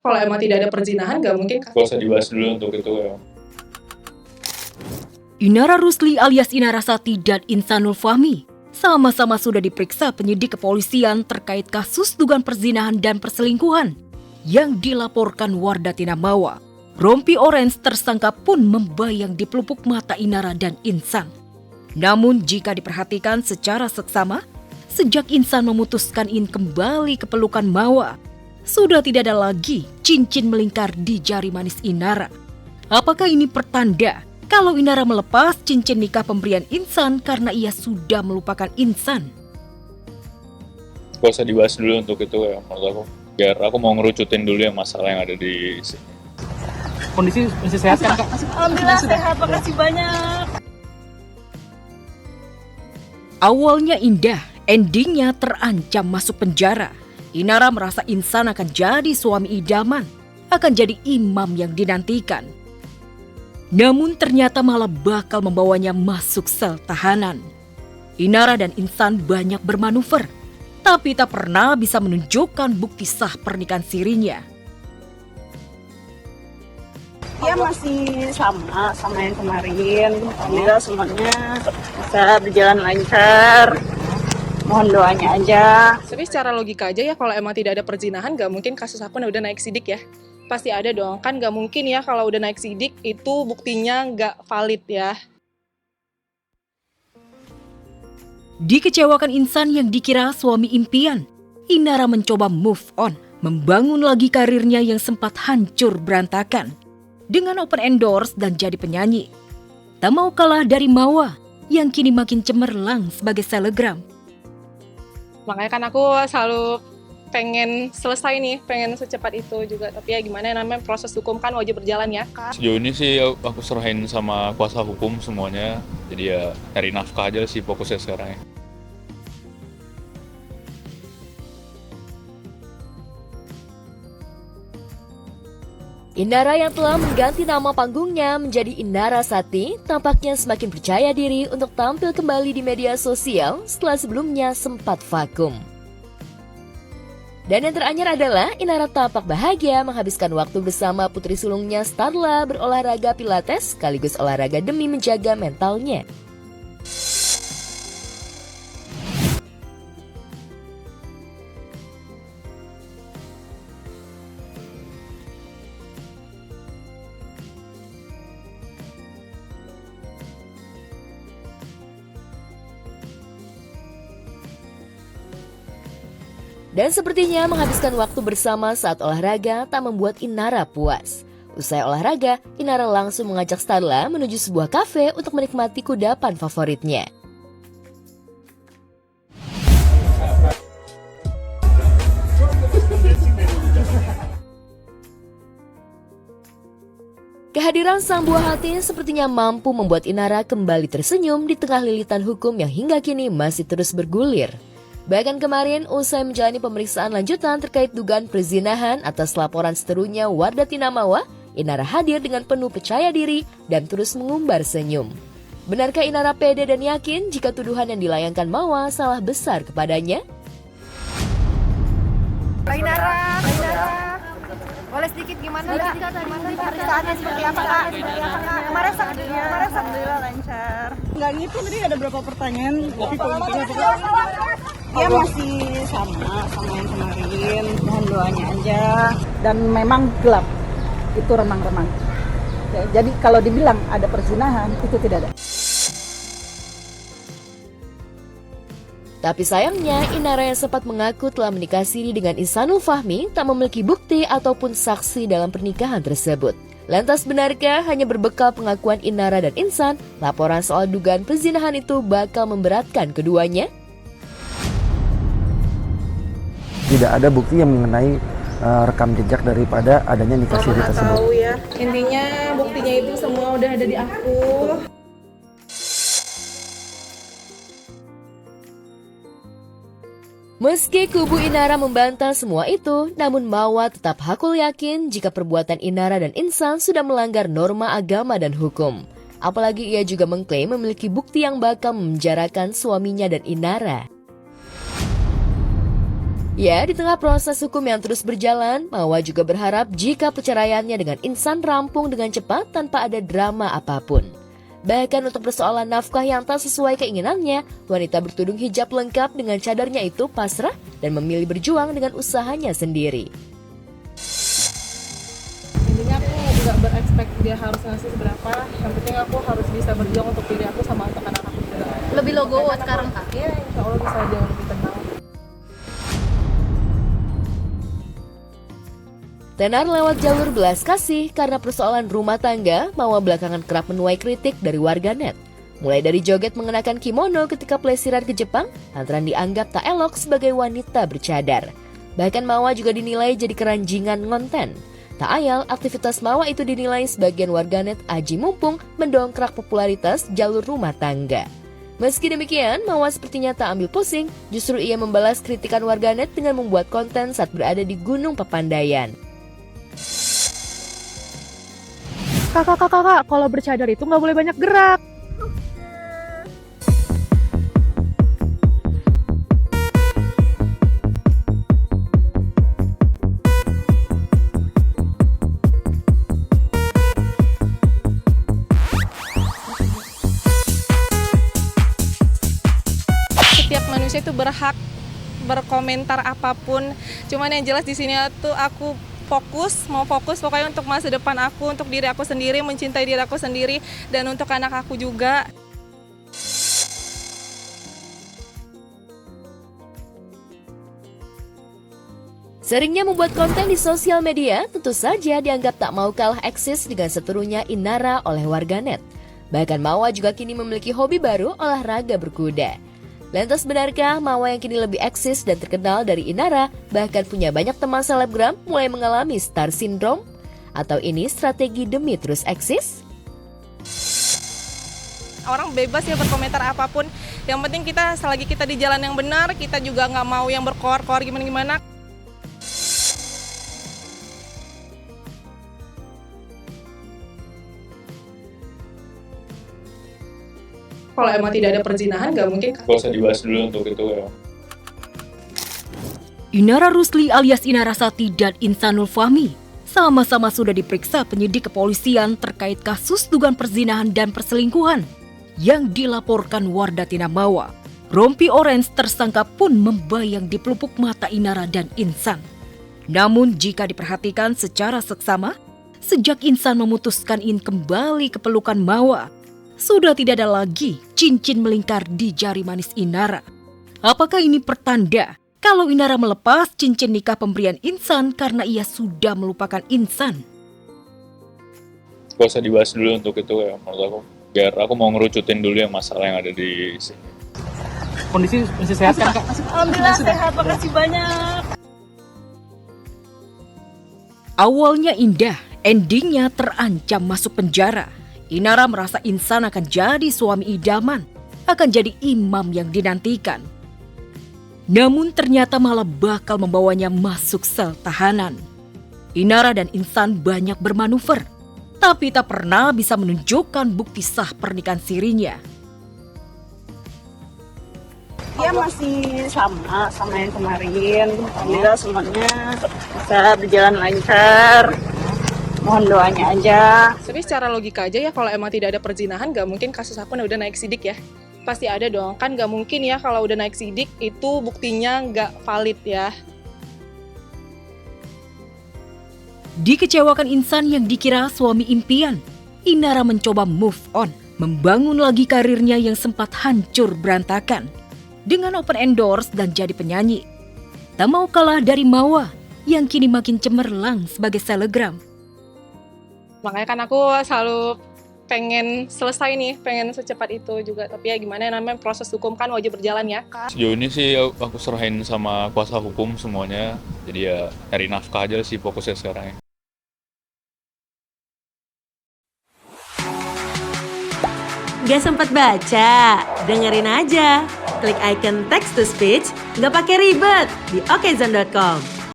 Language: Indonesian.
Kalau emang tidak ada perzinahan, nggak mungkin. Gak usah dibahas dulu untuk itu ya. Inara Rusli alias Inara Sati dan Insanul Fahmi sama-sama sudah diperiksa penyidik kepolisian terkait kasus dugaan perzinahan dan perselingkuhan yang dilaporkan Wardah Tinamawa. Rompi Orange tersangka pun membayang di pelupuk mata Inara dan Insan. Namun jika diperhatikan secara seksama, sejak Insan memutuskan ingin kembali ke pelukan Mawa, sudah tidak ada lagi cincin melingkar di jari manis Inara. Apakah ini pertanda kalau Inara melepas cincin nikah pemberian Insan karena ia sudah melupakan Insan? Gak usah dibahas dulu untuk itu ya, menurut aku. Biar aku mau ngerucutin dulu yang masalah yang ada di sini. Kondisi masih sehat kan, Kak? Alhamdulillah sehat, makasih banyak. Awalnya indah, endingnya terancam masuk penjara. Inara merasa Insan akan jadi suami idaman, akan jadi imam yang dinantikan. Namun ternyata malah bakal membawanya masuk sel tahanan. Inara dan Insan banyak bermanuver, tapi tak pernah bisa menunjukkan bukti sah pernikahan sirinya. Ya masih sama yang kemarin. Alhamdulillah semuanya bisa berjalan lancar. Mohon doanya aja. Tapi secara logika aja ya, kalau emang tidak ada perzinahan, nggak mungkin kasus aku udah naik sidik ya. Pasti ada dong, kan nggak mungkin ya kalau udah naik sidik itu buktinya nggak valid ya. Dikecewakan Insan yang dikira suami impian, Inara mencoba move on, membangun lagi karirnya yang sempat hancur berantakan. Dengan open endorse dan jadi penyanyi. Tak mau kalah dari Mawa yang kini makin cemerlang sebagai selebgram. Makanya kan aku selalu pengen selesai nih, pengen secepat itu juga. Tapi ya gimana namanya proses hukum kan wajib berjalan ya, Kak. Sejauh ini sih aku serahin sama kuasa hukum semuanya. Jadi ya cari nafkah aja sih fokusnya sekarang ya. Inara yang telah mengganti nama panggungnya menjadi Inara Sati tampaknya semakin percaya diri untuk tampil kembali di media sosial setelah sebelumnya sempat vakum. Dan yang teranyar adalah Inara tampak bahagia menghabiskan waktu bersama putri sulungnya Starla berolahraga pilates sekaligus olahraga demi menjaga mentalnya. Dan sepertinya menghabiskan waktu bersama saat olahraga tak membuat Inara puas. Usai olahraga, Inara langsung mengajak Starla menuju sebuah kafe untuk menikmati kudapan favoritnya. Kehadiran sang buah hati sepertinya mampu membuat Inara kembali tersenyum di tengah lilitan hukum yang hingga kini masih terus bergulir. Bahkan kemarin, usai menjalani pemeriksaan lanjutan terkait dugaan perzinahan atas laporan seterunya Wardah Tinamawa, Inara hadir dengan penuh percaya diri dan terus mengumbar senyum. Benarkah Inara pede dan yakin jika tuduhan yang dilayangkan Mawa salah besar kepadanya? Inara, boleh sedikit gimana Kak? Pemeriksaannya seperti apa Kak? Kemarin Alhamdulillah lancar. Nggak gitu, tadi ada beberapa pertanyaan. Tapi ya masih sama yang kemarin. Mohon doanya aja. Dan memang gelap, itu remang-remang. Ya, jadi kalau dibilang ada perzinahan, itu tidak ada. Tapi sayangnya, Inara yang sempat mengaku telah menikah siri dengan Insanul Fahmi tak memiliki bukti ataupun saksi dalam pernikahan tersebut. Lantas benarkah hanya berbekal pengakuan Inara dan Insan, laporan soal dugaan perzinahan itu bakal memberatkan keduanya? Tidak ada bukti yang mengenai rekam jejak daripada adanya nikah siri tersebut. Tahu ya, intinya buktinya itu semua udah ada di aku. Meski kubu Inara membantah semua itu, namun Mawa tetap hakul yakin jika perbuatan Inara dan Insan sudah melanggar norma agama dan hukum. Apalagi ia juga mengklaim memiliki bukti yang bakal memenjarakan suaminya dan Inara. Ya, di tengah proses hukum yang terus berjalan, Mawa juga berharap jika perceraiannya dengan Insan rampung dengan cepat tanpa ada drama apapun. Bahkan untuk persoalan nafkah yang tak sesuai keinginannya, wanita bertudung hijab lengkap dengan cadarnya itu pasrah dan memilih berjuang dengan usahanya sendiri. Intinya aku nggak berekspekt dia harus ngasih seberapa, yang penting aku harus bisa berjuang untuk diri aku sama untuk anak aku juga. Lebih logowo sekarang kak? Iya, insya Allah bisa jauh lebih tenang. Tenar lewat jalur belas kasih karena persoalan rumah tangga, Mawa belakangan kerap menuai kritik dari warganet. Mulai dari joget mengenakan kimono ketika pelesiran ke Jepang, lantaran dianggap tak elok sebagai wanita bercadar. Bahkan Mawa juga dinilai jadi keranjingan ngonten. Tak ayal, aktivitas Mawa itu dinilai sebagian warganet aji mumpung mendongkrak popularitas jalur rumah tangga. Meski demikian, Mawa sepertinya tak ambil pusing, justru ia membalas kritikan warganet dengan membuat konten saat berada di Gunung Papandayan. Kakak, kalau bercadar itu nggak boleh banyak gerak. Setiap manusia itu berhak berkomentar apapun. Cuman yang jelas di sini tuh aku mau fokus pokoknya untuk masa depan aku, untuk diri aku sendiri, mencintai diri aku sendiri, dan untuk anak aku juga. Seringnya membuat konten di sosial media tentu saja dianggap tak mau kalah eksis dengan seterunya Inara oleh warganet. Bahkan Mawa juga kini memiliki hobi baru, olahraga berkuda. Lantas benarkah Mawa yang kini lebih eksis dan terkenal dari Inara bahkan punya banyak teman selebgram mulai mengalami star syndrome? Atau ini strategi demi terus eksis? Orang bebas ya berkomentar apapun. Yang penting kita selagi kita di jalan yang benar, kita juga nggak mau yang berkoar-koar gimana-gimana. Kalau emang tidak ada perzinahan, nggak mungkin. Gak usah dibahas dulu untuk itu ya. Inara Rusli alias Inara Sati dan Insanul Fahmi sama-sama sudah diperiksa penyidik kepolisian terkait kasus dugaan perzinahan dan perselingkuhan yang dilaporkan Wardah Tinamawa. Rompi orange tersangka pun membayang di pelupuk mata Inara dan Insan. Namun jika diperhatikan secara seksama, sejak Insan memutuskan ingin kembali ke pelukan Mawa, sudah tidak ada lagi cincin melingkar di jari manis Inara. Apakah ini pertanda kalau Inara melepas cincin nikah pemberian Insan karena ia sudah melupakan Insan? Gak usah dibahas dulu untuk itu ya menurut aku. Biar aku mau ngerucutin dulu yang masalah yang ada di sini. Kondisi masih sehat kan kak? Alhamdulillah sehat, makasih banyak. Awalnya indah, endingnya terancam masuk penjara. Inara merasa Insan akan jadi suami idaman, akan jadi imam yang dinantikan. Namun ternyata malah bakal membawanya masuk sel tahanan. Inara dan Insan banyak bermanuver, tapi tak pernah bisa menunjukkan bukti sah pernikahan sirinya. Dia masih sama yang kemarin. Alhamdulillah semuanya bisa berjalan lancar. Mohon doanya aja. Tapi secara logika aja ya, kalau emang tidak ada perzinahan, nggak mungkin kasus aku udah naik sidik ya. Pasti ada dong, kan nggak mungkin ya kalau udah naik sidik itu buktinya nggak valid ya. Dikecewakan Insan yang dikira suami impian, Inara mencoba move on, membangun lagi karirnya yang sempat hancur berantakan. Dengan open endorse dan jadi penyanyi. Tak mau kalah dari Mawa yang kini makin cemerlang sebagai selebgram. Makanya kan aku selalu pengen selesai nih, pengen secepat itu juga. Tapi ya gimana, namanya proses hukum kan wajib berjalan ya. Sejauh ini sih aku serahin sama kuasa hukum semuanya. Jadi ya cari nafkah aja sih fokusnya sekarang ya. Gak sempat baca? Dengerin aja. Klik icon text to speech, gak pakai ribet di okezone.com.